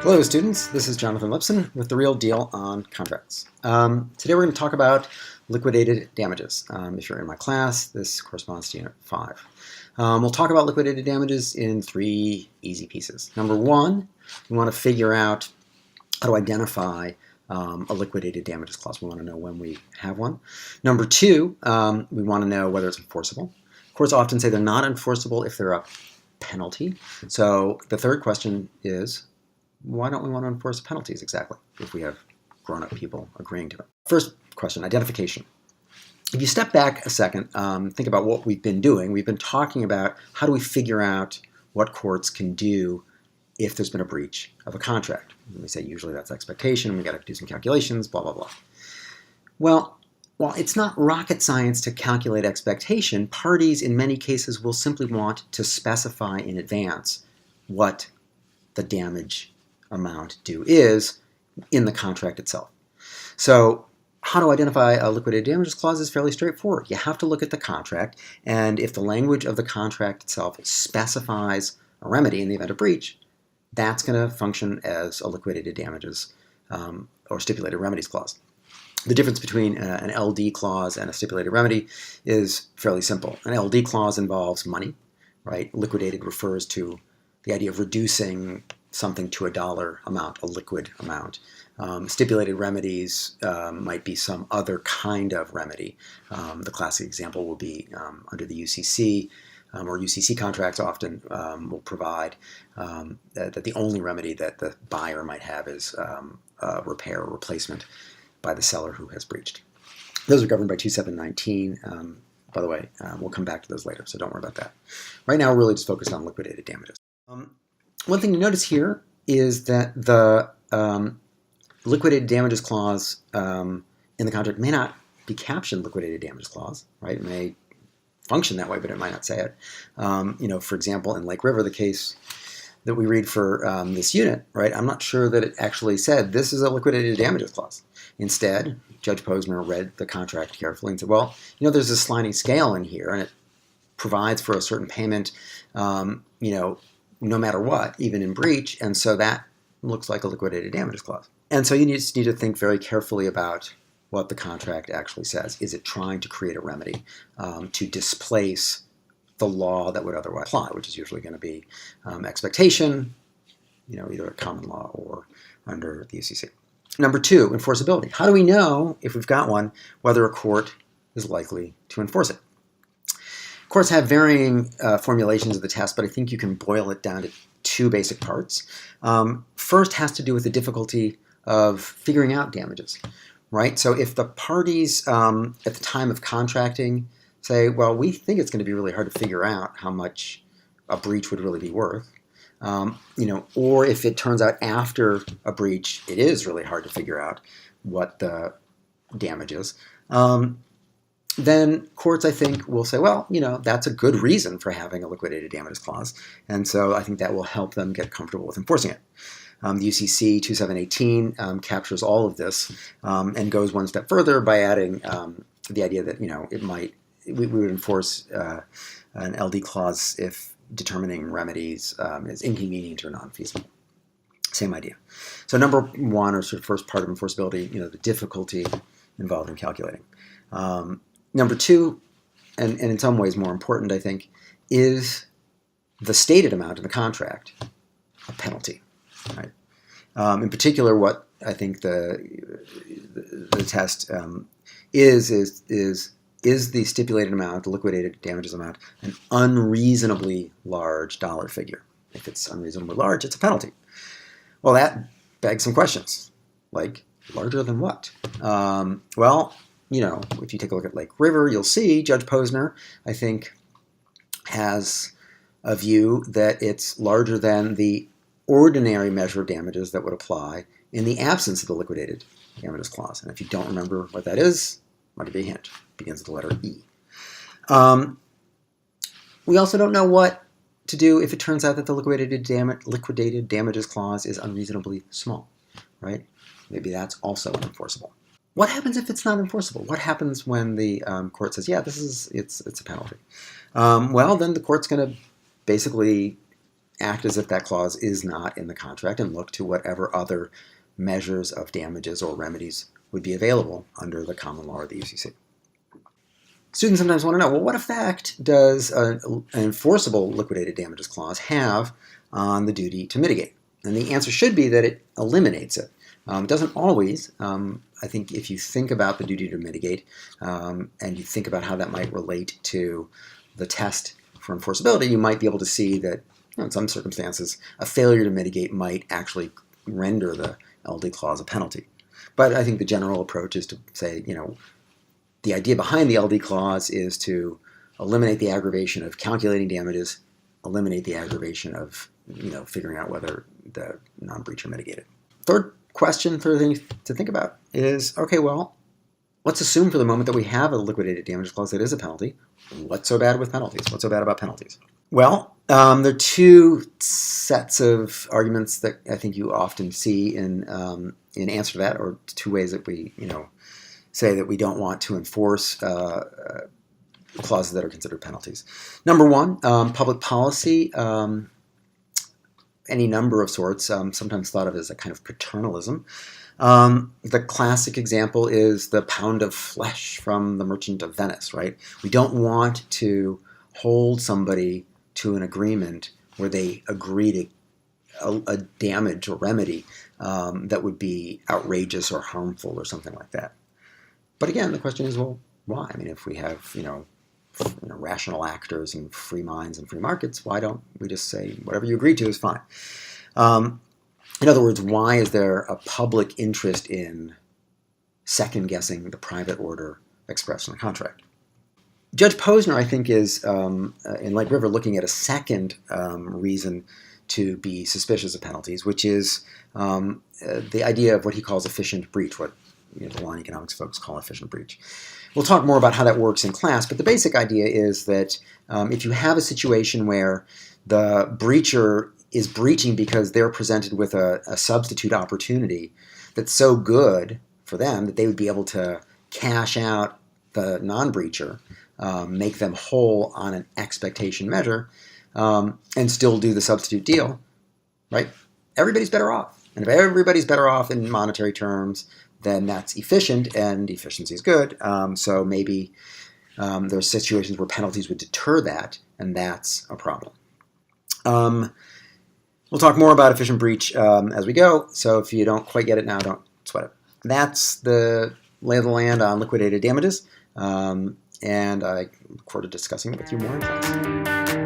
Hello students, this is Jonathan Lipson with The Real Deal on Contracts. Today we're going to talk about liquidated damages. If you're in my class, this corresponds to Unit 5. We'll talk about liquidated damages in 3 easy pieces. Number 1, we want to figure out how to identify a liquidated damages clause. We want to know when we have one. Number 2, we want to know whether it's enforceable. Courts often say they're not enforceable if they're a penalty. So the third question is, why don't we want to enforce penalties exactly if we have grown-up people agreeing to it? First question, identification. If you step back a second, think about what we've been doing. We've been talking about how do we figure out what courts can do if there's been a breach of a contract. And we say usually that's expectation, we got to do some calculations, blah, blah, blah. Well, while it's not rocket science to calculate expectation, parties in many cases will simply want to specify in advance what the damage amount due is in the contract itself. So how to identify a liquidated damages clause is fairly straightforward. You have to look at the contract, and if the language of the contract itself specifies a remedy in the event of breach, that's going to function as a liquidated damages or stipulated remedies clause. The difference between an LD clause and a stipulated remedy is fairly simple. An LD clause involves money, right? Liquidated refers to the idea of reducing something to a dollar amount, a liquid amount. Stipulated remedies might be some other kind of remedy. The classic example will be under the UCC, or UCC contracts often will provide that the only remedy that the buyer might have is repair or replacement by the seller who has breached. Those are governed by 2719. By the way, we'll come back to those later, so don't worry about that. Right now, we're really just focused on liquidated damages. One thing to notice here is that the liquidated damages clause in the contract may not be captioned liquidated damages clause, right? It may function that way, but it might not say it. For example, in Lake River, the case that we read for this unit, right? I'm not sure that it actually said this is a liquidated damages clause. Instead, Judge Posner read the contract carefully and said, well, there's a sliding scale in here, and it provides for a certain payment, no matter what, even in breach, and so that looks like a liquidated damages clause. And so you just need to think very carefully about what the contract actually says. Is it trying to create a remedy to displace the law that would otherwise apply, which is usually going to be expectation, either a common law or under the UCC. Number 2, enforceability. How do we know, if we've got one, whether a court is likely to enforce it? Courts have varying formulations of the test, but I think you can boil it down to 2 basic parts. First has to do with the difficulty of figuring out damages, right? So if the parties at the time of contracting say, well, we think it's going to be really hard to figure out how much a breach would really be worth, or if it turns out after a breach it is really hard to figure out what the damage is, then courts, I think, will say, well, that's a good reason for having a liquidated damages clause. And so I think that will help them get comfortable with enforcing it. The UCC 2718 captures all of this and goes one step further by adding the idea that, we would enforce an LD clause if determining remedies is inconvenient or non-feasible. Same idea. So number 1, or sort of first part of enforceability, the difficulty involved in calculating. Number 2, and in some ways more important, I think, is the stated amount in the contract a penalty, right? In particular, what I think the test is the stipulated amount, the liquidated damages amount, an unreasonably large dollar figure? If it's unreasonably large, it's a penalty. Well, that begs some questions, like larger than what? If you take a look at Lake River, you'll see Judge Posner, I think, has a view that it's larger than the ordinary measure of damages that would apply in the absence of the liquidated damages clause. And if you don't remember what that is, I'll give you a hint. It begins with the letter E. We also don't know what to do if it turns out that the liquidated damages clause is unreasonably small, right? Maybe that's also unenforceable. What happens if it's not enforceable? What happens when the court says, yeah, it's a penalty? Well, then the court's going to basically act as if that clause is not in the contract and look to whatever other measures of damages or remedies would be available under the common law or the UCC. Students sometimes want to know, well, what effect does an enforceable liquidated damages clause have on the duty to mitigate? And the answer should be that it eliminates it. It doesn't always. I think if you think about the duty to mitigate and you think about how that might relate to the test for enforceability, you might be able to see that in some circumstances a failure to mitigate might actually render the LD clause a penalty. But I think the general approach is to say, the idea behind the LD clause is to eliminate the aggravation of calculating damages, eliminate the aggravation of figuring out whether the non-breacher mitigated. Third question to think about is, okay, well, let's assume for the moment that we have a liquidated damages clause that is a penalty. What's so bad with penalties? What's so bad about penalties? Well, there are two sets of arguments that I think you often see in answer to that, or two ways that we, say that we don't want to enforce clauses that are considered penalties. Number one, public policy, any number of sorts, sometimes thought of as a kind of paternalism. The classic example is the pound of flesh from The Merchant of Venice, right? We don't want to hold somebody to an agreement where they agree to a damage or remedy that would be outrageous or harmful or something like that. But again, the question is, well, why? I mean, if we have, rational actors and free minds and free markets, why don't we just say whatever you agree to is fine? In other words, why is there a public interest in second-guessing the private order expressed in the contract? Judge Posner, I think, is, in Light River, looking at a second reason to be suspicious of penalties, which is the idea of what he calls efficient breach, what the law and economics folks call efficient breach. We'll talk more about how that works in class, but the basic idea is that if you have a situation where the breacher is breaching because they're presented with a substitute opportunity that's so good for them that they would be able to cash out the non-breacher, make them whole on an expectation measure, and still do the substitute deal, right? Everybody's better off. And if everybody's better off in monetary terms, then that's efficient, and efficiency is good. So maybe there are situations where penalties would deter that, and that's a problem. We'll talk more about efficient breach as we go, so if you don't quite get it now, don't sweat it. That's the lay of the land on liquidated damages, and I look forward to discussing it with you more in class.